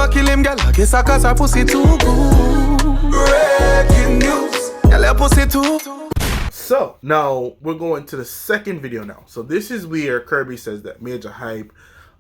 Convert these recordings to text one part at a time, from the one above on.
never kill him, girl. I guess I cause her pussy too good. Breaking news, girl, your pussy too. So now we're going to the second video now. So this is where Kirby says that Majah Hype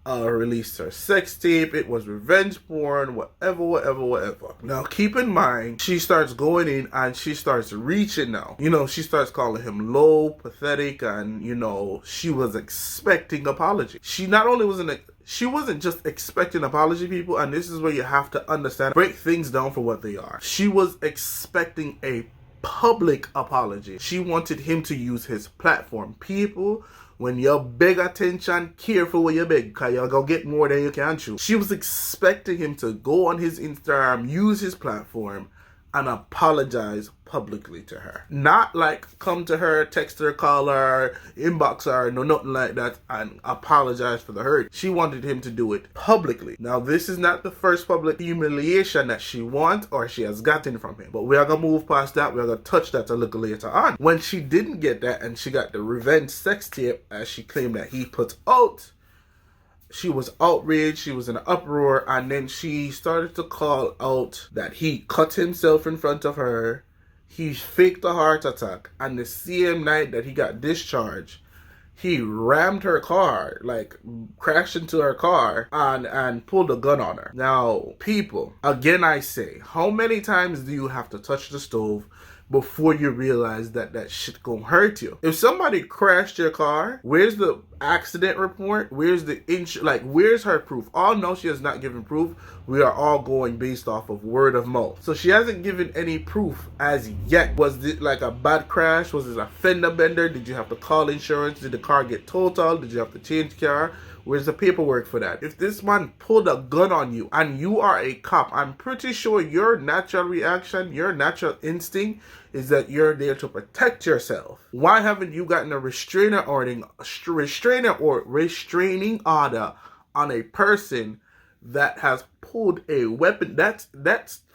released her sex tape. It was revenge porn, whatever. Now keep in mind, she starts going in and she starts reaching now. You know, she starts calling him low, pathetic, and you know, she was expecting apology. She not only wasn't just expecting apology, people, and this is where you have to understand, break things down for what they are. She was expecting a public apology. She wanted him to use his platform. People, when you beg attention, careful what you beg, because you're going to get more than you can chew. She was expecting him to go on his Instagram, use his platform, and apologize publicly to her. Not like come to her, text her, call her, inbox her, no, nothing like that, and apologize for the hurt. She wanted him to do it publicly. Now, this is not the first public humiliation that she wants or she has gotten from him. But we are going to move past that. We are going to touch that a little later on. When she didn't get that and she got the revenge sex tape, as she claimed that he put out, she was outraged, she was in an uproar, and then she started to call out that he cut himself in front of her, he faked a heart attack, and the same night that he got discharged, he rammed her car, like crashed into her car and pulled a gun on her. Now, people, again I say, how many times do you have to touch the stove before you realize that that shit gonna hurt you? If somebody crashed your car, where's the accident report? Where's the where's her proof? All know she has not given proof. We are all going based off of word of mouth. So she hasn't given any proof as yet. Was it like a bad crash? Was it a fender bender? Did you have to call insurance? Did the car get totaled? Did you have to change car? Where's the paperwork for that? If this man pulled a gun on you and you are a cop, I'm pretty sure your natural reaction, your natural instinct is that you're there to protect yourself. Why haven't you gotten a restraining order on a person that has pulled a weapon that's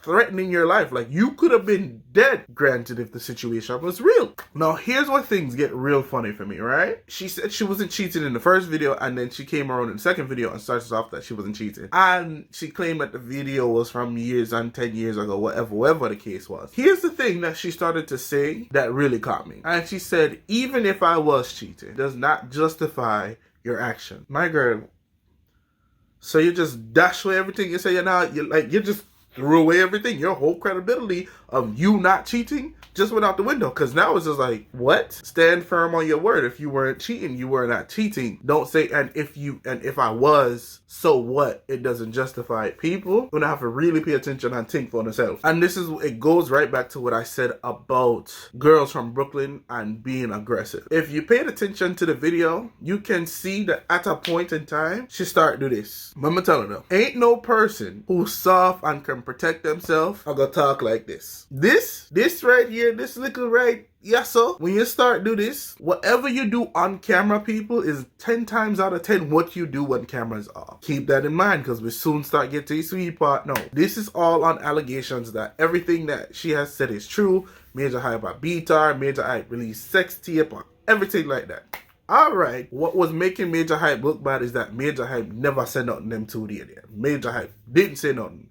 threatening your life? Like, you could have been dead, granted, if the situation was real. Now, here's where things get real funny for me, right? She said she wasn't cheating in the first video, and then she came around in the second video and starts off that she wasn't cheating. And she claimed that the video was from years and 10 years ago, whatever the case was. Here's the thing that she started to say that really caught me. And she said, even if I was cheating, does not justify your action. My girl, so you just dash away everything you say, you just threw away everything. Your whole credibility of you not cheating just went out the window. Because now it's just like, what? Stand firm on your word. If you weren't cheating, you were not cheating. Don't say, and if I was, so what? It doesn't justify it. People gonna have to really pay attention and think for themselves. And it goes right back to what I said about girls from Brooklyn and being aggressive. If you paid attention to the video, you can see that at a point in time, she started to do this. I'ma tell her though, ain't no person who's soft and can protect themselves are gonna talk like this. This right here, this little right, yes sir. When you start do this, whatever you do on camera, people, is 10 times out of 10 what you do when cameras off. Keep that in mind, because we soon start getting to the sweet part. No, this is all on allegations that everything that she has said is true. Majah Hype beat her, Majah Hype released sex tape, or everything like that. Alright, what was making Majah Hype look bad is that Majah Hype never said nothing them 2 days there. Majah Hype didn't say nothing.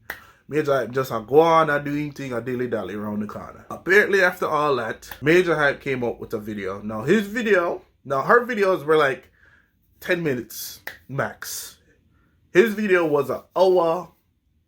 Majah Hype just go on and doing thing a dilly-dally around the corner. Apparently, after all that, Majah Hype came up with a video. Now, her videos were like 10 minutes max. His video was an hour.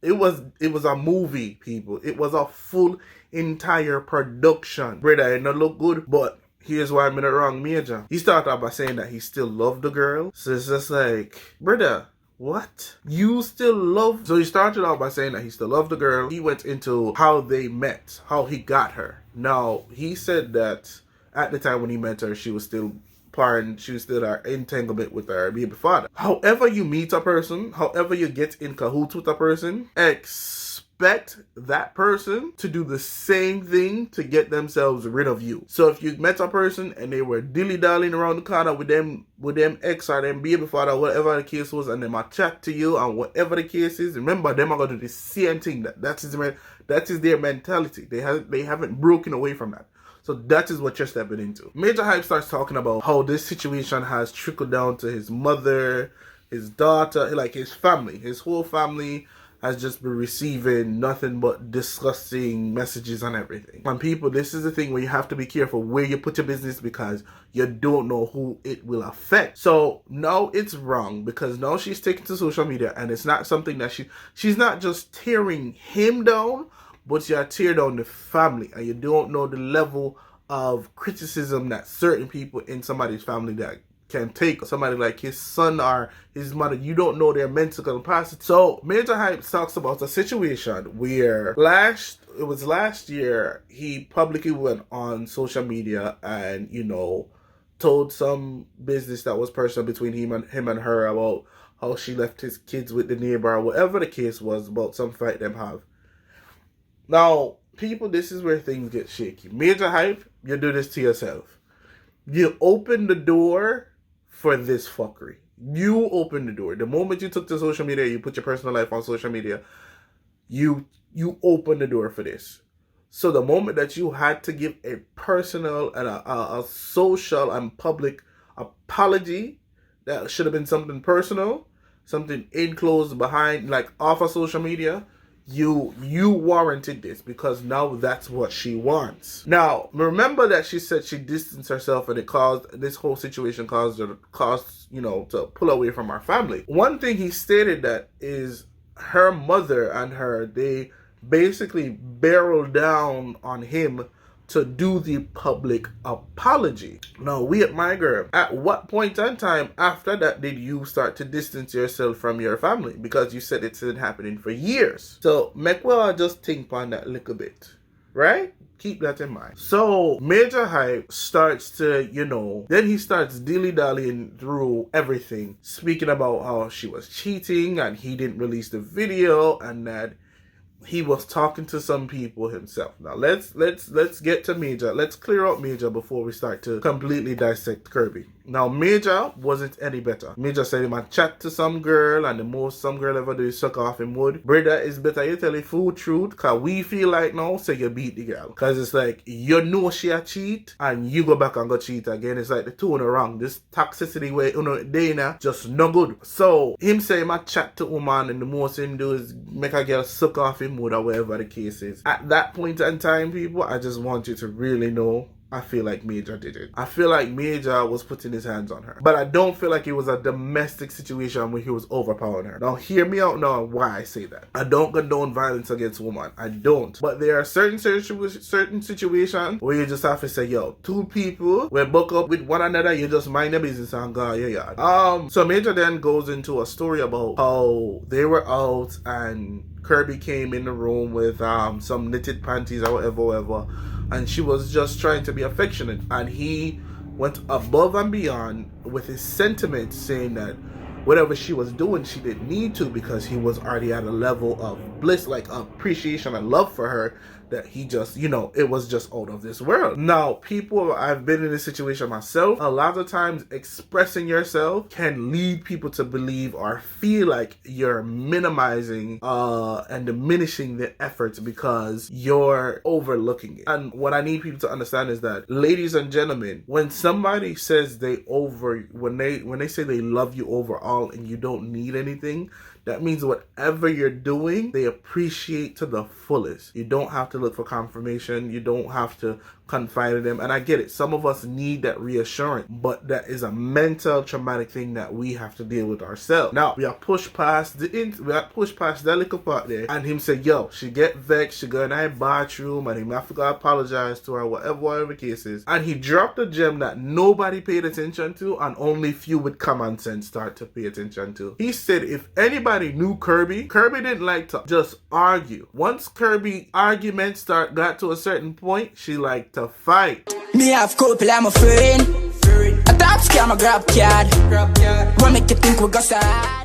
It was a movie, people. It was a full entire production. Brother, it don't look good, but here's why I'm in the wrong, Majah. He started out by saying that he still loved the girl. So it's just like, brother, what? You still love? So he started out by saying that he still loved the girl. He went into how they met, how he got her. Now, he said that at the time when he met her, she was still our entanglement with her baby father. However you meet a person, however you get in cahoots with a person, expect that person to do the same thing to get themselves rid of you. So if you met a person and they were dilly-dallying around the corner with them ex or them baby father, whatever the case was, and them a chat to you and whatever the case is, remember, them are going to do the same thing. That is their mentality. They haven't broken away from that. So that is what you're stepping into. Majah Hype starts talking about how this situation has trickled down to his mother, his daughter, like his family, his whole family. has just been receiving nothing but disgusting messages and everything. And people, this is the thing where you have to be careful where you put your business because you don't know who it will affect. So now it's wrong because now she's taken to social media and it's not something that she's not just tearing him down, but you tear down the family, and you don't know the level of criticism that certain people in somebody's family that can take. Somebody like his son or his mother, you don't know their mental capacity. So Majah Hype talks about a situation where last year he publicly went on social media and, you know, told some business that was personal between him and her about how she left his kids with the neighbor or whatever the case was about some fight them have. Now, people, this is where things get shaky. Majah Hype, you do this to yourself. You open the door for this fuckery. You open the door. The moment you took to social media, you put your personal life on social media, you open the door for this. So the moment that you had to give a personal and a social and public apology, that should have been something personal, something enclosed behind, like off of social media, you warranted this because now that's what she wants. Now, remember that she said she distanced herself and this whole situation caused her to pull away from our family. One thing he stated that is her mother and her, they basically barreled down on him to do the public apology. Now, we at My Girl, at what point in time after that did you start to distance yourself from your family? Because you said it's been happening for years. So, make well just think on that a little bit, right? Keep that in mind. So, Majah Hype starts to, then he starts dilly-dallying through everything, speaking about how she was cheating and he didn't release the video and that he was talking to some people himself. Now let's get to Majah. Let's clear up Majah before we start to completely dissect Kirby. Now Majah wasn't any better. Majah said he might chat to some girl and the most some girl ever do is suck off him wood. Brother, it's better you tell the full truth cause we feel like now say you beat the girl. Cause it's like you know she a cheat and you go back and go cheat again. It's like the two are wrong. This toxicity way Dana just no good. So him say he might chat to woman and the most him do is make a girl suck off him wood or whatever the case is. At that point in time, people, I just want you to really know I feel like Majah did it. I feel like Majah was putting his hands on her. But I don't feel like it was a domestic situation where he was overpowering her. Now, hear me out now why I say that. I don't condone violence against women. I don't. But there are certain situations where you just have to say, yo, two people will buck up with one another, you just mind their business and go your yard. So Majah then goes into a story about how they were out and Kirby came in the room with some knitted panties or whatever, and she was just trying to be affectionate, and he went above and beyond with his sentiments, saying that whatever she was doing she didn't need to because he was already at a level of bliss, like appreciation and love for her, that he just, it was just out of this world. Now, people, I've been in this situation myself. A lot of times expressing yourself can lead people to believe or feel like you're minimizing and diminishing the efforts because you're overlooking it. And what I need people to understand is that, ladies and gentlemen, when somebody says when they say they love you overall and you don't need anything, that means whatever you're doing, they appreciate to the fullest. You don't have to look for confirmation. You don't have to confide in them. And I get it. Some of us need that reassurance, but that is a mental traumatic thing that we have to deal with ourselves. Now, we are pushed past that little part there, and him say, yo, she get vexed, she go in her bathroom, and him have to go apologize to her, whatever the case is. And he dropped a gem that nobody paid attention to, and only few with common sense start to pay attention to. He said if anybody knew Kirby didn't like to just argue. Once Kirby arguments got to a certain point, she liked to fight. Me have couple, I'm a friend. A top scam, a grab card. What make you think we got side?